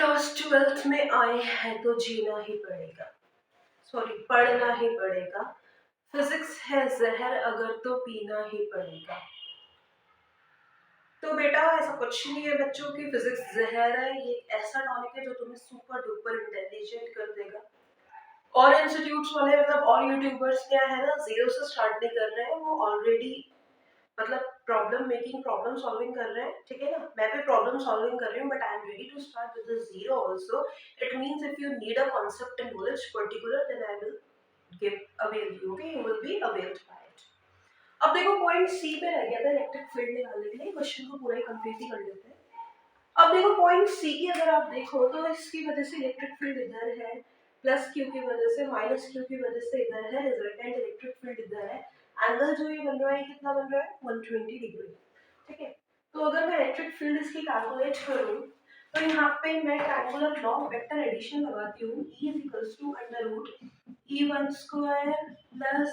Class 12th में आए हैं तो जीना ही पड़ेगा, सॉरी पढ़ना ही पड़ेगा। फिजिक्स है जहर अगर तो पीना ही पड़ेगा। तो बेटा ऐसा कुछ नहीं है बच्चों की फिजिक्स जहर है, ये एक ऐसा टॉनिक है जो तुम्हें सुपर डुपर इंटेलिजेंट कर देगा। और इंस्टीट्यूट्स वाले मतलब और यूट्यूबर्स क्या है ना, जीरो से स्टार्ट नहीं कर रहे हैं, वो ऑलरेडी मतलब प्रॉब्लम मेकिंग, प्रॉब्लम सॉल्विंग कर रहे हैं। ठीक है ना, मैं भी प्रॉब्लम सॉल्विंग कर रही हूँ, but I am ready to start with the zero also. It means if you need a concept in knowledge particular, then I will give avail you, okay, you will be availed by it. अब देखो point सी पे रह गया था electric field निकालने के लिए, question को पूरा ही कंप्लीट ही कर लेते हैं। अब देखो पॉइंट सी की अगर आप देखो तो इसकी वजह से इलेक्ट्रिक फील्ड इधर है, प्लस क्यू की वजह से, माइनस क्यू की वजह से इधर है, रिजल्टेंट इलेक्ट्रिक फील्ड इधर है। एंगल जो ये बन रहा है कितना बन रहा है, 120 डिग्री। ठीक है, तो अगर मैं इलेक्ट्रिक फील्ड इसकी कैलकुलेट करूं तो यहाँ पे मैं ट्रायंगुलर लॉ वेक्टर एडिशन लगाती हूँ, E equals to under root E1 square plus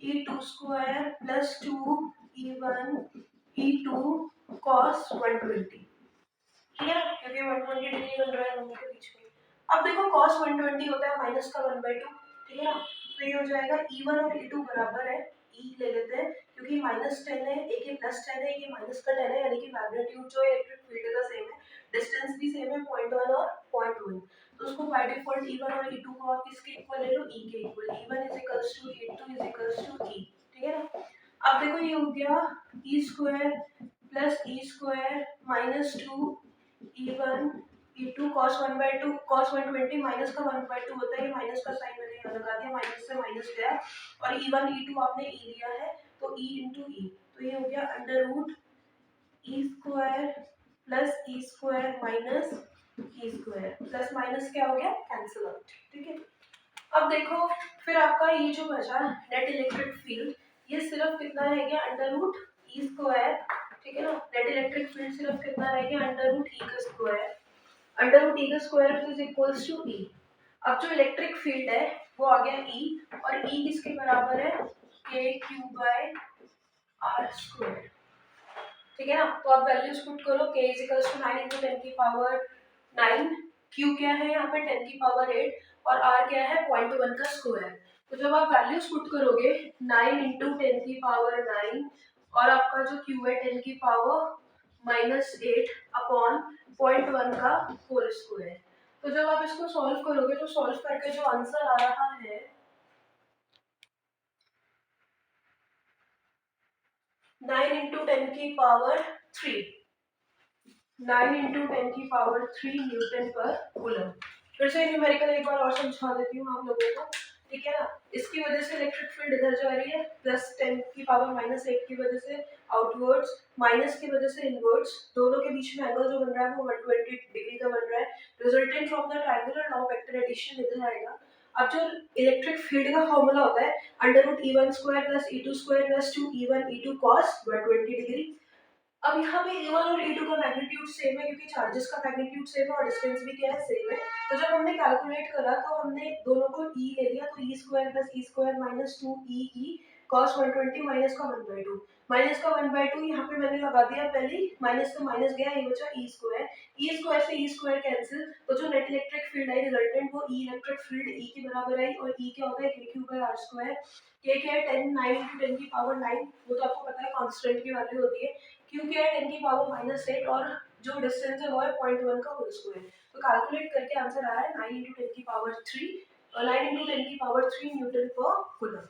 E2 square plus 2 E1 E2 cos 120। ठीक है ना, क्योंकि 120 डिग्री बन रहा है दोनों के बीच में। अब देखो cos 120 होता है माइनस का 1/2। ठीक है ना, तो ये हो जाएगा E1 और E2 बराबर है, E ले लेते हैं क्योंकि माइनस 10 है, एक ये प्लस 10 है, एक ये माइनस का 10 है, यानी कि मैग्नीट्यूड जो है इलेक्ट्रिक फील्ड का सेम है, डिस्टेंस भी सेम है 0.1 और 0.1। तो उसको बाय डिफॉल्ट E1 और E2 को आप किसके इक्वल ले लो, E के इक्वल। E1 is equals to E2 is equals to E। ठीक है ना, अब देखो ये हो गया E square plus E square minus 2 E1 E2 cos 1/2, cos 120 minus का 1/2 होता है, माइनस का साइन मैंने यहाँ लगा दिया, माइनस से माइनस गया, और E1 E2 आपने E लिया है तो E इंटू E, तो ये हो गया under root E square plus E square minus E square, plus minus क्या हो गया, कैंसिल आउट। ठीक है, अब देखो फिर आपका ये जो बचा नेट इलेक्ट्रिक फील्ड, ये सिर्फ कितना रह गया, अंडर रूट E स्क्वायर। ठीक है ना, नेट इलेक्ट्रिक फील्ड सिर्फ कितना रह गया, अंडर रूट E का स्क्वायर, अंडर रूट E का square is equals to E। अब जो इलेक्ट्रिक फील्ड है वो आ गया E, और E किसके बराबर है, KQ/R²। ठीक है ना, तो आप वैल्यूज पुट करो, K is equals to 9 into 10 की पावर 9, Q क्या है यहाँ पे 10 की पावर 8, और R क्या है 0.1 का स्क्वायर। तो जब आप वैल्यूज पुट करोगे 9 into 10 की पावर 9, और आपका जो Q है 10 की पावर -8 अपॉन 0.1 का होल स्क्वायर। तो जब आप इसको सॉल्व करोगे तो सॉल्व करके जो आंसर आ रहा है 9 into 10 की पावर 3, 9 into 10 की पावर 3 न्यूटन पर कूलम। फिर से न्यूमेरिकल एक बार और समझा देती हूँ आप लोगों को। ठीक है ना, इसकी वजह से इलेक्ट्रिक फील्ड इधर जा रही है, प्लस 10 की पावर -8 की वजह से आउटवर्ड्स, माइनस की वजह से इनवर्ड्स, दोनों के बीच में एंगल जो बन रहा है वो 120 डिग्री का बन रहा है। Resultant from the triangular law vector addition इधर आएगा। अब जो इलेक्ट्रिक फील्ड का फॉर्मूला होता है under root E1 square plus E2 square plus 2 E1 E2 cos 120 degree. अब यहाँ पे E1 और E2 का मैग्नीट्यूड सेम है क्योंकि चार्जेस का मैग्नीट्यूड सेम है और डिस्टेंस भी क्या है, सेम है। तो जब हमने कैलकुलेट करा तो हमने दोनों को E ले लिया, तो E square plus E square minus 2E cos 120 minus का 1/2, माइनस का 1/2 यहाँ पे मैंने लगा दिया, पहले माइनस से माइनस गया, ये बचा E स्क्वायर, E स्क्वायर से E स्क्वायर कैंसिल, तो जो net electric field I resultant वो E इलेक्ट्रिक फील्ड E के बराबर आई, और E क्या होता है KQ/R²। K क्या है 10, 9 into 10 की पावर 9, वो तो आपको पता है कांस्टेंट की वैल्यू होती है। Q क्या है 10 की पावर -8, और जो डिस्टेंस है वो है 0.1 का होल स्क्वायर। तो कैलकुलेट करके आंसर आ रहा है 9 into 10 की पावर 3 न्यूटन पर कूलम।